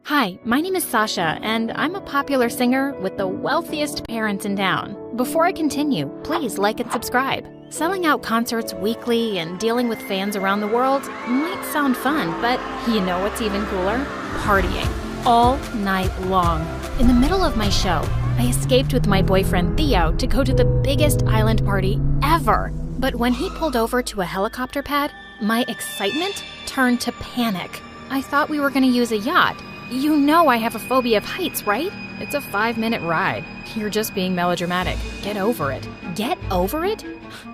Hi, my name is Sasha, and I'm a popular singer with the wealthiest parents in town. Before I continue, please like and subscribe. Selling out concerts weekly and dealing with fans around the world might sound fun, but you know what's even cooler? Partying. All night long. In the middle of my show, I escaped with my boyfriend Theo to go to the biggest island party ever. But when he pulled over to a helicopter pad, my excitement turned to panic. I thought we were going to use a yacht. You know I have a phobia of heights, right? It's a 5-minute ride. You're just being melodramatic. Get over it. Get over it?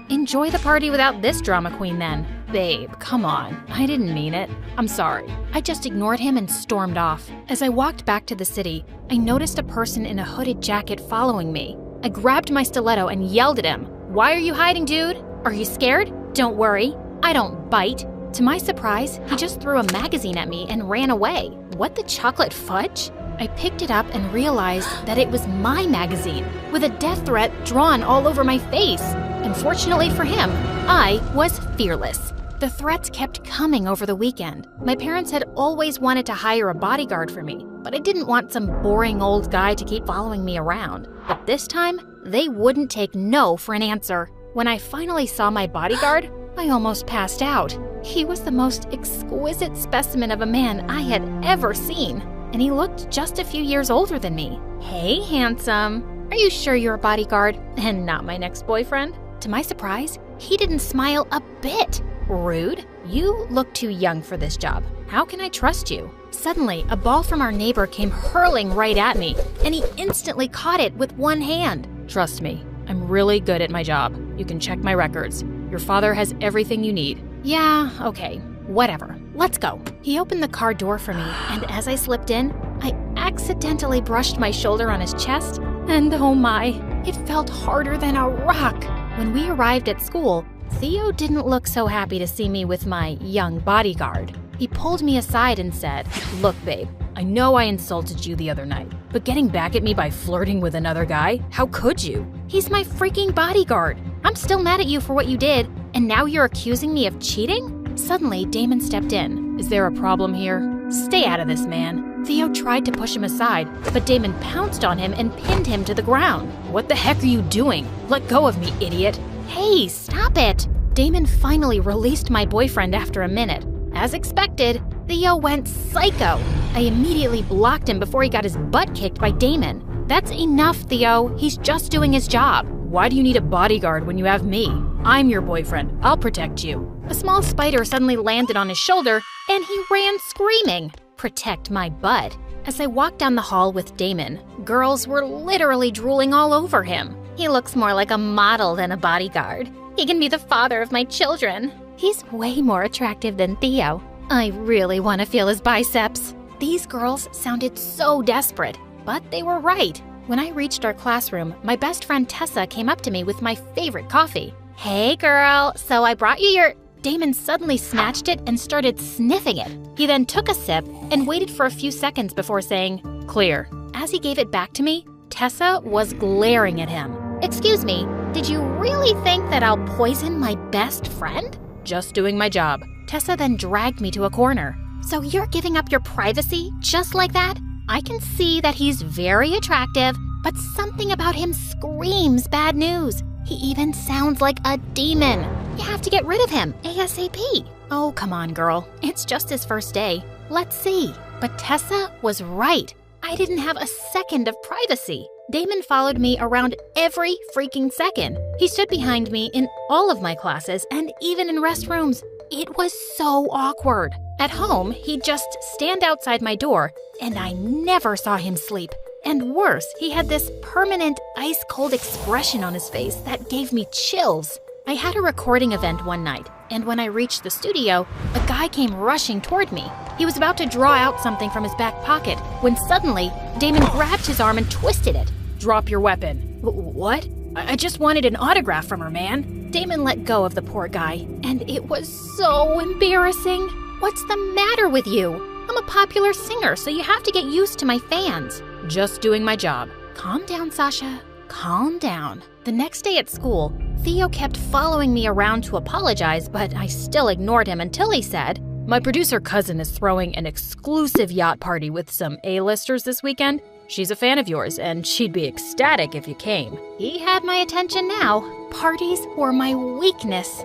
Enjoy the party without this drama queen then. Babe, come on. I didn't mean it. I'm sorry. I just ignored him and stormed off. As I walked back to the city, I noticed a person in a hooded jacket following me. I grabbed my stiletto and yelled at him. Why are you hiding, dude? Are you scared? Don't worry. I don't bite. To my surprise, he just threw a magazine at me and ran away. What the chocolate fudge? I picked it up and realized that it was my magazine, with a death threat drawn all over my face. Unfortunately for him, I was fearless. The threats kept coming over the weekend. My parents had always wanted to hire a bodyguard for me, but I didn't want some boring old guy to keep following me around. But this time, they wouldn't take no for an answer. When I finally saw my bodyguard, I almost passed out. He was the most exquisite specimen of a man I had ever seen, and he looked just a few years older than me. Hey, handsome. Are you sure you're a bodyguard and not my next boyfriend? To my surprise, he didn't smile a bit. Rude. You look too young for this job. How can I trust you? Suddenly, a ball from our neighbor came hurling right at me, and he instantly caught it with one hand. Trust me, I'm really good at my job. You can check my records. Your father has everything you need. Yeah, okay, whatever. Let's go. He opened the car door for me, and as I slipped in, I accidentally brushed my shoulder on his chest, and oh my, it felt harder than a rock. When we arrived at school, Theo didn't look so happy to see me with my young bodyguard. He pulled me aside and said, Look, babe, I know I insulted you the other night, but getting back at me by flirting with another guy, how could you? He's my freaking bodyguard. I'm still mad at you for what you did, and now you're accusing me of cheating? Suddenly, Damon stepped in. Is there a problem here? Stay out of this, man. Theo tried to push him aside, but Damon pounced on him and pinned him to the ground. What the heck are you doing? Let go of me, idiot. Hey, stop it. Damon finally released my boyfriend after a minute. As expected, Theo went psycho. I immediately blocked him before he got his butt kicked by Damon. That's enough, Theo. He's just doing his job. Why do you need a bodyguard when you have me? I'm your boyfriend. I'll protect you. A small spider suddenly landed on his shoulder, and he ran screaming. Protect my butt. As I walked down the hall with Damon, girls were literally drooling all over him. He looks more like a model than a bodyguard. He can be the father of my children. He's way more attractive than Theo. I really want to feel his biceps. These girls sounded so desperate, but they were right. When I reached our classroom, my best friend Tessa came up to me with my favorite coffee. Hey girl, so I brought you your... Damon suddenly snatched it and started sniffing it. He then took a sip and waited for a few seconds before saying, Clear. As he gave it back to me, Tessa was glaring at him. Excuse me, did you really think that I'll poison my best friend? Just doing my job. Tessa then dragged me to a corner. So you're giving up your privacy just like that? I can see that he's very attractive, but something about him screams bad news. He even sounds like a demon. You have to get rid of him ASAP. Oh, come on, girl. It's just his first day. Let's see. But Tessa was right. I didn't have a second of privacy. Damon followed me around every freaking second. He stood behind me in all of my classes and even in restrooms. It was so awkward. At home, he'd just stand outside my door, and I never saw him sleep. And worse, he had this permanent ice-cold expression on his face that gave me chills. I had a recording event one night, and when I reached the studio, a guy came rushing toward me. He was about to draw out something from his back pocket, when suddenly, Damon grabbed his arm and twisted it. Drop your weapon. What? I just wanted an autograph from her, man. Damon let go of the poor guy, and it was so embarrassing. What's the matter with you? I'm a popular singer, so you have to get used to my fans. Just doing my job. Calm down, Sasha. Calm down. The next day at school, Theo kept following me around to apologize, but I still ignored him until he said, My producer cousin is throwing an exclusive yacht party with some A-listers this weekend. She's a fan of yours, and she'd be ecstatic if you came. He had my attention now. Parties were my weakness.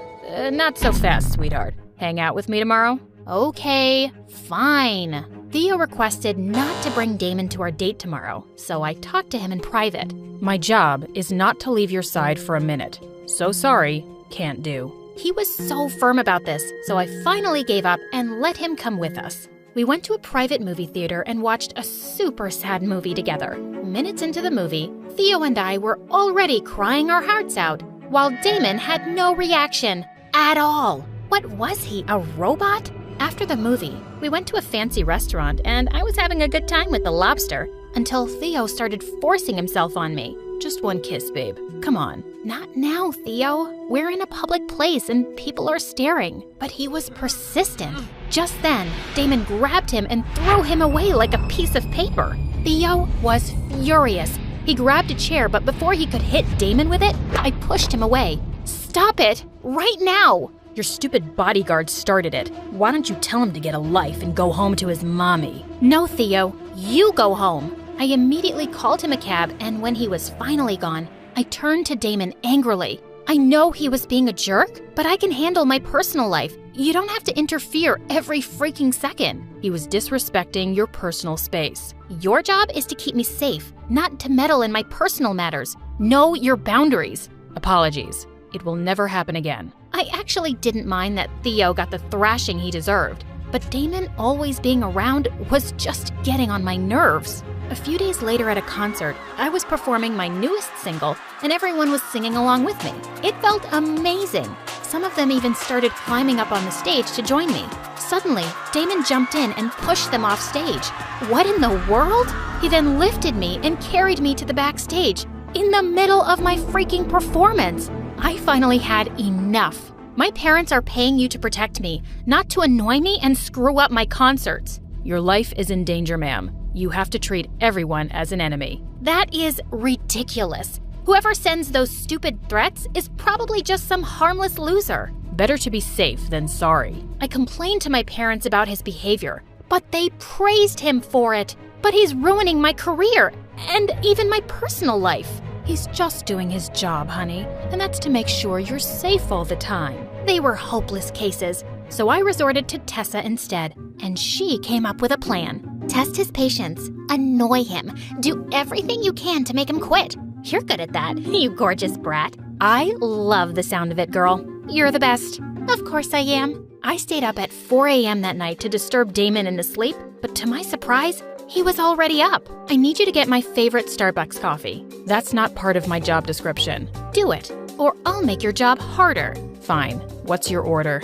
Not so fast, sweetheart. Hang out with me tomorrow? Okay, fine. Theo requested not to bring Damon to our date tomorrow, so I talked to him in private. My job is not to leave your side for a minute. So sorry, can't do. He was so firm about this, so I finally gave up and let him come with us. We went to a private movie theater and watched a super sad movie together. Minutes into the movie, Theo and I were already crying our hearts out, while Damon had no reaction at all. What was he, a robot? After the movie, we went to a fancy restaurant and I was having a good time with the lobster until Theo started forcing himself on me. Just one kiss, babe. Come on. Not now, Theo. We're in a public place and people are staring. But he was persistent. Just then, Damon grabbed him and threw him away like a piece of paper. Theo was furious. He grabbed a chair, but before he could hit Damon with it, I pushed him away. Stop it! Right now! Your stupid bodyguard started it. Why don't you tell him to get a life and go home to his mommy? No, Theo. You go home. I immediately called him a cab, and when he was finally gone, I turned to Damon angrily. I know he was being a jerk, but I can handle my personal life. You don't have to interfere every freaking second. He was disrespecting your personal space. Your job is to keep me safe, not to meddle in my personal matters. Know your boundaries. Apologies. It will never happen again. I actually didn't mind that Theo got the thrashing he deserved, but Damon always being around was just getting on my nerves. A few days later at a concert, I was performing my newest single and everyone was singing along with me. It felt amazing. Some of them even started climbing up on the stage to join me. Suddenly, Damon jumped in and pushed them off stage. What in the world? He then lifted me and carried me to the backstage in the middle of my freaking performance. I finally had enough. My parents are paying you to protect me, not to annoy me and screw up my concerts. Your life is in danger, ma'am. You have to treat everyone as an enemy. That is ridiculous. Whoever sends those stupid threats is probably just some harmless loser. Better to be safe than sorry. I complained to my parents about his behavior, but they praised him for it. But he's ruining my career and even my personal life. He's just doing his job, honey, and that's to make sure you're safe all the time. They were hopeless cases, so I resorted to Tessa instead, and she came up with a plan. Test his patience, annoy him, do everything you can to make him quit. You're good at that, you gorgeous brat. I love the sound of it, girl. You're the best. Of course I am. I stayed up at 4 a.m. that night to disturb Damon into sleep, but to my surprise, he was already up. I need you to get my favorite Starbucks coffee. That's not part of my job description. Do it, or I'll make your job harder. Fine. What's your order?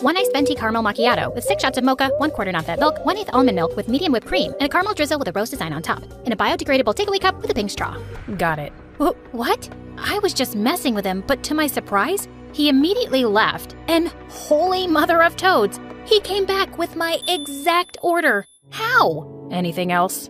1 iced venti caramel macchiato with 6 shots of mocha, 1/4 not-fat milk, 1/8 almond milk with medium whipped cream, and a caramel drizzle with a rose design on top, in a biodegradable takeaway cup with a pink straw. Got it. What? I was just messing with him, but to my surprise, he immediately left, and holy mother of toads, he came back with my exact order. How? Anything else?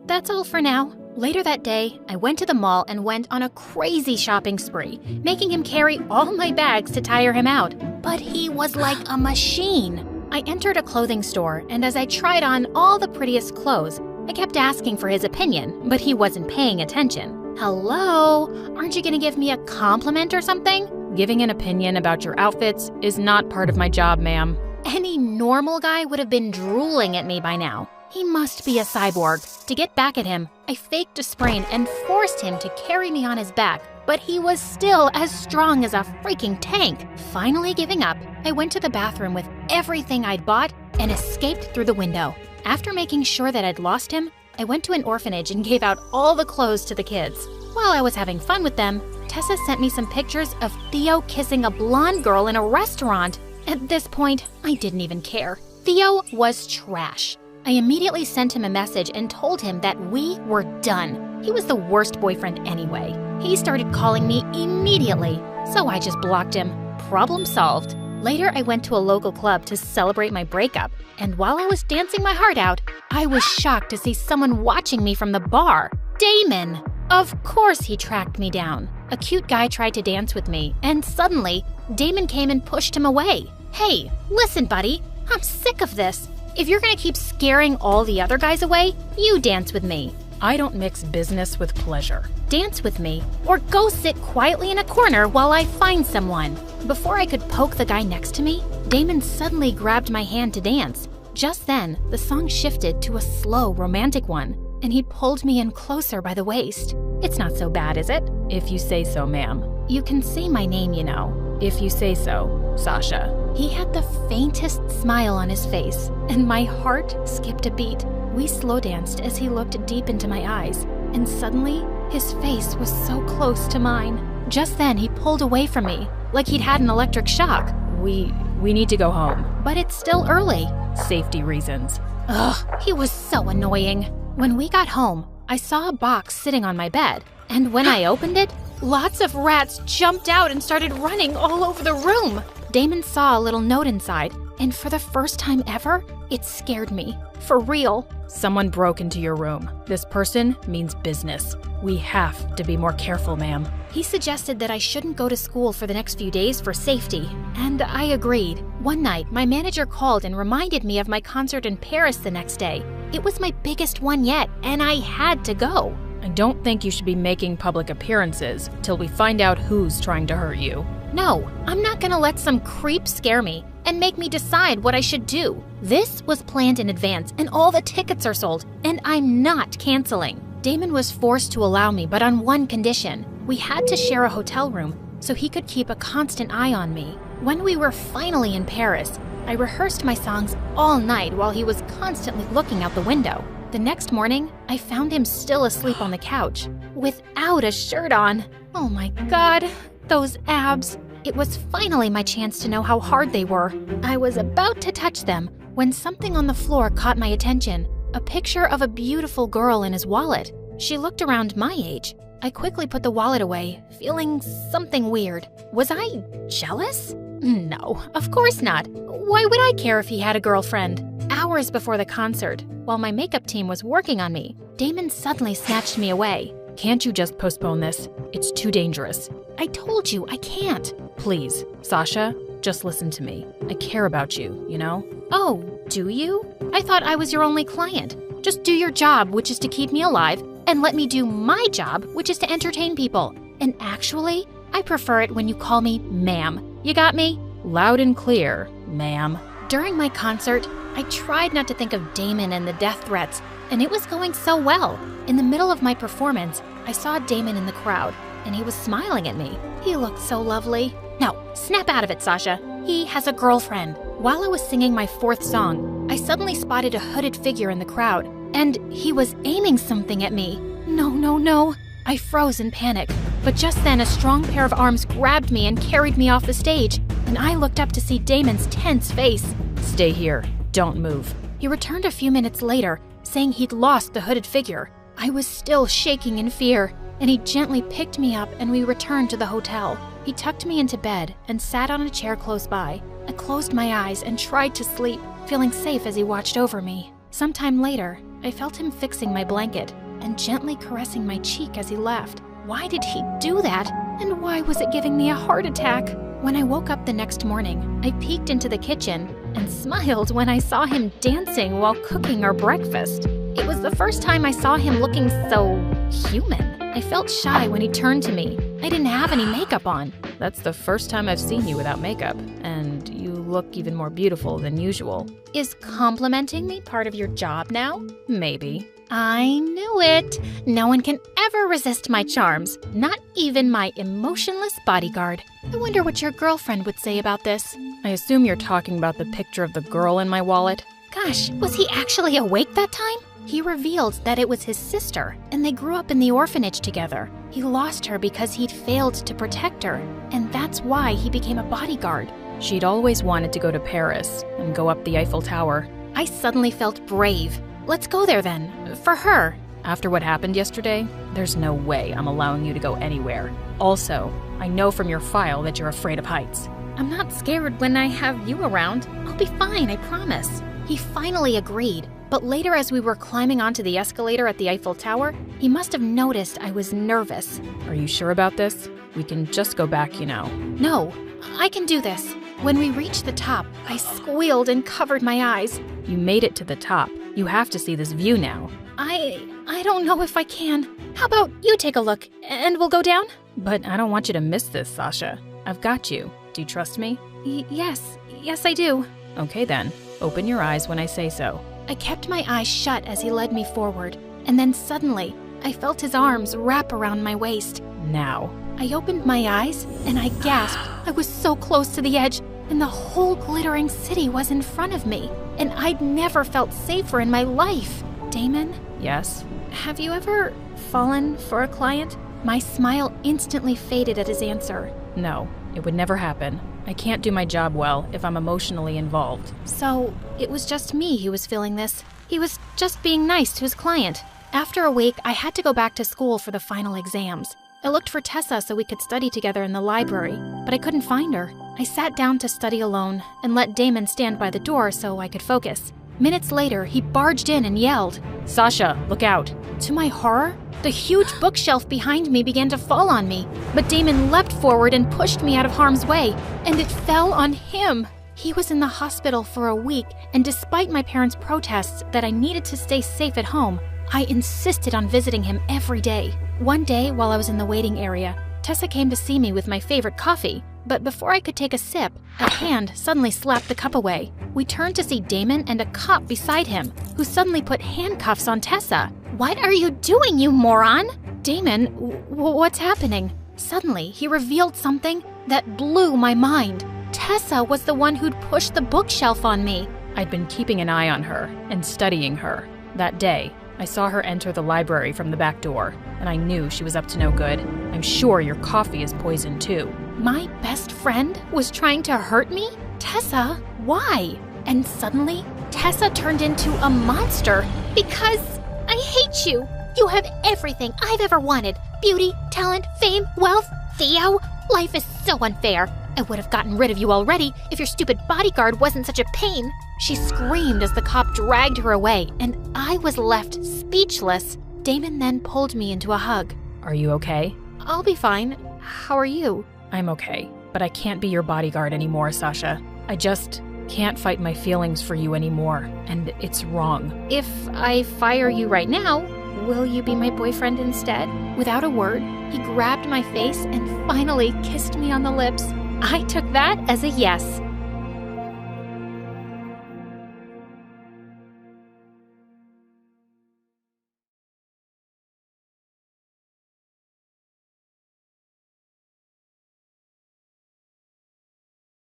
That's all for now. Later that day, I went to the mall and went on a crazy shopping spree, making him carry all my bags to tire him out. But he was like a machine. I entered a clothing store, and as I tried on all the prettiest clothes, I kept asking for his opinion, but he wasn't paying attention. Hello? Aren't you gonna give me a compliment or something? Giving an opinion about your outfits is not part of my job, ma'am. Any normal guy would have been drooling at me by now. He must be a cyborg. To get back at him, I faked a sprain and forced him to carry me on his back, but he was still as strong as a freaking tank. Finally giving up, I went to the bathroom with everything I'd bought and escaped through the window. After making sure that I'd lost him, I went to an orphanage and gave out all the clothes to the kids. While I was having fun with them, Tessa sent me some pictures of Theo kissing a blonde girl in a restaurant. At this point, I didn't even care. Theo was trash. I immediately sent him a message and told him that we were done. He was the worst boyfriend anyway. He started calling me immediately, so I just blocked him. Problem solved. Later, I went to a local club to celebrate my breakup, and while I was dancing my heart out, I was shocked to see someone watching me from the bar. Damon! Of course he tracked me down. A cute guy tried to dance with me, and suddenly, Damon came and pushed him away. Hey, listen, buddy. I'm sick of this. If you're gonna keep scaring all the other guys away, you dance with me. I don't mix business with pleasure. Dance with me, or go sit quietly in a corner while I find someone. Before I could poke the guy next to me, Damon suddenly grabbed my hand to dance. Just then, the song shifted to a slow, romantic one, and he pulled me in closer by the waist. It's not so bad, is it? If you say so, ma'am. You can say my name, you know. If you say so, Sasha. He had the faintest smile on his face, and my heart skipped a beat. We slow danced as he looked deep into my eyes, and suddenly, his face was so close to mine. Just then, he pulled away from me, like he'd had an electric shock. We need to go home. But it's still early. Safety reasons. Ugh, he was so annoying. When we got home, I saw a box sitting on my bed, and when I opened it, lots of rats jumped out and started running all over the room. Damon saw a little note inside, and for the first time ever, it scared me. For real. Someone broke into your room. This person means business. We have to be more careful, ma'am. He suggested that I shouldn't go to school for the next few days for safety, and I agreed. One night, my manager called and reminded me of my concert in Paris the next day. It was my biggest one yet, and I had to go. I don't think you should be making public appearances till we find out who's trying to hurt you. No, I'm not gonna let some creep scare me and make me decide what I should do. This was planned in advance, and all the tickets are sold, and I'm not canceling. Damon was forced to allow me, but on one condition. We had to share a hotel room so he could keep a constant eye on me. When we were finally in Paris, I rehearsed my songs all night while he was constantly looking out the window. The next morning, I found him still asleep on the couch, without a shirt on. Oh my God, those abs. It was finally my chance to know how hard they were. I was about to touch them when something on the floor caught my attention. A picture of a beautiful girl in his wallet. She looked around my age. I quickly put the wallet away, feeling something weird. Was I jealous? No, of course not. Why would I care if he had a girlfriend? Hours before the concert, while my makeup team was working on me, Damon suddenly snatched me away. Can't you just postpone this? It's too dangerous. I told you, I can't. Please, Sasha, just listen to me. I care about you, you know? Oh, do you? I thought I was your only client. Just do your job, which is to keep me alive, and let me do my job, which is to entertain people. And actually, I prefer it when you call me ma'am. You got me? Loud and clear, ma'am. During my concert, I tried not to think of Damon and the death threats, and it was going so well. In the middle of my performance, I saw Damon in the crowd, and he was smiling at me. He looked so lovely. No, snap out of it, Sasha. He has a girlfriend. While I was singing my fourth song, I suddenly spotted a hooded figure in the crowd, and he was aiming something at me. No, no, no. I froze in panic, but just then a strong pair of arms grabbed me and carried me off the stage, and I looked up to see Damon's tense face. Stay here. Don't move. He returned a few minutes later, saying he'd lost the hooded figure. I was still shaking in fear, and he gently picked me up and we returned to the hotel. He tucked me into bed and sat on a chair close by. I closed my eyes and tried to sleep, feeling safe as he watched over me. Sometime later, I felt him fixing my blanket and gently caressing my cheek as he left. Why did he do that? And why was it giving me a heart attack? When I woke up the next morning, I peeked into the kitchen and smiled when I saw him dancing while cooking our breakfast. It was the first time I saw him looking so human. I felt shy when he turned to me. I didn't have any makeup on. That's the first time I've seen you without makeup, and you look even more beautiful than usual. Is complimenting me part of your job now? Maybe. I knew it. No one can ever resist my charms, not even my emotionless bodyguard. I wonder what your girlfriend would say about this. I assume you're talking about the picture of the girl in my wallet? Gosh, was he actually awake that time? He revealed that it was his sister, and they grew up in the orphanage together. He lost her because he'd failed to protect her, and that's why he became a bodyguard. She'd always wanted to go to Paris and go up the Eiffel Tower. I suddenly felt brave. Let's go there then, for her. After what happened yesterday, there's no way I'm allowing you to go anywhere. Also, I know from your file that you're afraid of heights. I'm not scared when I have you around. I'll be fine, I promise. He finally agreed, but later as we were climbing onto the escalator at the Eiffel Tower, he must have noticed I was nervous. Are you sure about this? We can just go back, you know. No, I can do this. When we reached the top, I squealed and covered my eyes. You made it to the top. You have to see this view now. I don't know if I can. How about you take a look, and we'll go down? But I don't want you to miss this, Sasha. I've got you. Do you trust me? Yes, I do. Okay then, open your eyes when I say so. I kept my eyes shut as he led me forward, and then suddenly, I felt his arms wrap around my waist. Now. I opened my eyes, and I gasped. I was so close to the edge, and the whole glittering city was in front of me, and I'd never felt safer in my life. Damon? Yes? Have you ever fallen for a client? My smile instantly faded at his answer. No, it would never happen. I can't do my job well if I'm emotionally involved. So, it was just me who was feeling this. He was just being nice to his client. After a week, I had to go back to school for the final exams. I looked for Tessa so we could study together in the library, but I couldn't find her. I sat down to study alone and let Damon stand by the door so I could focus. Minutes later, he barged in and yelled, "Sasha, look out!" To my horror, the huge bookshelf behind me began to fall on me, but Damon leapt forward and pushed me out of harm's way, and it fell on him. He was in the hospital for a week, and despite my parents' protests that I needed to stay safe at home, I insisted on visiting him every day. One day, while I was in the waiting area, Tessa came to see me with my favorite coffee, but before I could take a sip, a hand suddenly slapped the cup away. We turned to see Damon and a cop beside him, who suddenly put handcuffs on Tessa. "What are you doing, you moron?" "Damon, what's happening?" Suddenly, he revealed something that blew my mind. Tessa was the one who'd pushed the bookshelf on me. I'd been keeping an eye on her and studying her. That day, I saw her enter the library from the back door, and I knew she was up to no good. I'm sure your coffee is poisoned too. My best friend was trying to hurt me? Tessa, why? And suddenly, Tessa turned into a monster. Because I hate you. You have everything I've ever wanted. Beauty, talent, fame, wealth. Theo, life is so unfair. I would have gotten rid of you already if your stupid bodyguard wasn't such a pain. She screamed as the cop dragged her away, and I was left speechless. Damon then pulled me into a hug. Are you okay? I'll be fine. How are you? I'm okay, but I can't be your bodyguard anymore, Sasha. I just can't fight my feelings for you anymore, and it's wrong. If I fire you right now, will you be my boyfriend instead? Without a word, he grabbed my face and finally kissed me on the lips. I took that as a yes.